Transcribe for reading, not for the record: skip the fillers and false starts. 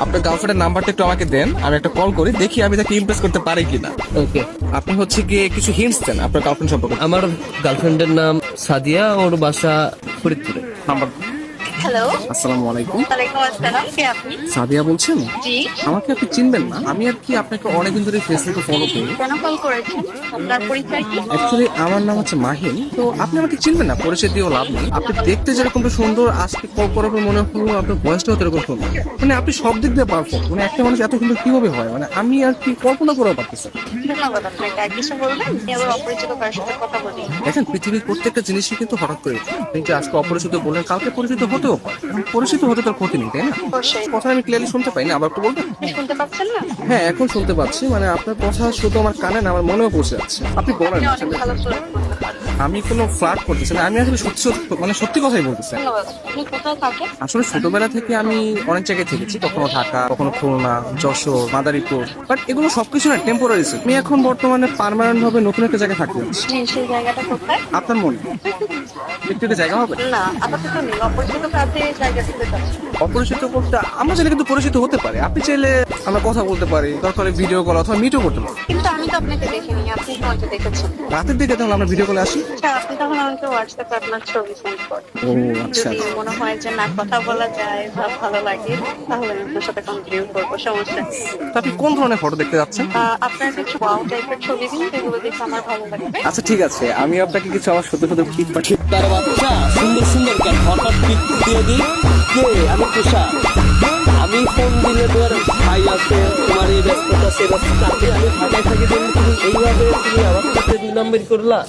আপনার গার্লফ্রেন্ডের নাম্বারটা একটু আমাকে দেন, আমি একটা কল করি, দেখি আমি তাকে ইমপ্রেস করতে পারি কিনা। ওকে। আপনি হচ্ছে গিয়ে কিছু হিন্টস দেন আপনার গার্লফ্রেন্ড সম্পর্কে। আমার গার্লফ্রেন্ডের নাম সাদিয়া, ওর বাসা ফরিদপুরে। নাম্বার। হ্যালো, আসসালামু আলাইকুম। ওয়ালাইকুম আসসালাম। কে আপনি? সাদিয়া বলছেন? জি। আমাকে আপনি চিনবেন না, আমি আর কি আপনাকে অনেকদিন ধরে ফেসবুকে ফলো করি। কেন কল করেছেন? আপনার পরিচয় কি? অ্যাকচুয়ালি আমার নাম হচ্ছে মাহিন, তো আপনি আমাকে চিনবেন না, পরিচয় দিয়েও লাভ নেই। আপনি দেখতে যেরকম সুন্দর, আজকে কল করার পর মনে হলো আপনার বয়সটাও এরকম সুন্দর। মানে আপনি সব দিক দিয়ে পারফেক্ট। মানে একটা মানুষ এত সুন্দর কিভাবে হয়, মানে আমি আর কি কল্পনা করেও পারতেছি না। ধন্যবাদ আপনাকে। আর কিছু বলবেন? আমি আবার অপরিচিত কারোর সাথে কথা বলি। দেখেন, পৃথিবীর প্রত্যেকটা জিনিসই কিন্তু হঠাৎ করে হয়। আপনি যে আজকে অপরিচিত বললেন, কালকে পরিচিত হতেও পারে। এখন পরিচিত হতে তার ক্ষতি নেই, তাই না? অবশ্যই। কথা আমি ক্লিয়ারলি শুনতে পাই না, আবার একটু বলবেন? আপনি শুনতে পাচ্ছেন না? হ্যাঁ, এখন শুনতে পাচ্ছি। মানে আপনার কথা শুধু আমার কানে না, আমার মনেও পৌঁছে যাচ্ছে। আপনি বলেন আপনি অনেক আসলে। ভালো ফ্লার্ট করতে পারেন। আমি কোনো ফ্লার্ট করতেছি না, আমি আসলে সত্যি কথাই বলতেছি। ধন্যবাদ। আপনি কোথায় থাকেন? আসলে ছোটবেলা থেকে আমি অনেক জায়গায় থেকেছি, কখনো ঢাকা, কখনো খুলনা, যশোর, মাদারীপুর। বাট এগুলো সবকিছু না টেম্পোরারি ছিল। আমি এখন বর্তমানে পার্মানেন্ট ভাবে নতুন একটা জায়গায় থাকতে যাচ্ছি। জি, সেই জায়গাটা কোথায়? আপনার মনে একটু একটা জায়গা হবে? না, আপাতত নেই। অপরিচিত কাছে জায়গা থেকে যাচ্ছি। অপরিচিত বলতে আমরা চাইলে কিন্তু পরিচিত হতে পারি। আপনি চাইলে আমরা কথা বলতে পারি, দরকার ভিডিও কল অথবা মিটও করতে পারি। কিন্তু আমি তো আপনাকে দেখিনি, আপনি আমাকে দেখেছেন। রাতের দিকে তাহলে আমরা ভিডিও কলে আসি। আচ্ছা, আপনি তখন আমাকে হোয়াটসঅ্যাপে আপনার ছবি সেন্ড করেন। ও আচ্ছা। যদি মনে হয় যে না, কথা বলা যায় বা ভালো লাগে, তাহলে আমি আপনার সাথে কন্টিনিউ করবো, সমস্যা নেই। তা আপনি কোন ধরনের ফটো দেখতে যাচ্ছেন? আপনার কিছু ওয়াও টাইপের ছবি দিন, যেগুলো দেখে আমার ভালো লাগবে। আচ্ছা ঠিক আছে, আমি আপনাকে কিছু আমার সত্য সত্য পিক পাঠিয়ে। তার বাচ্চা সুন্দর সুন্দর কেন হঠাৎ পিক দিয়ে দিই? কে? আমি তুষার। আমি ফোন দিলে তোর ভাই আছে, তোমার এই ব্যস্ততা সে ব্যস্ততা, আমি ঢাকায় থাকি, তুমি এইভাবে তুমি আমার সাথে 2 নম্বর করলা।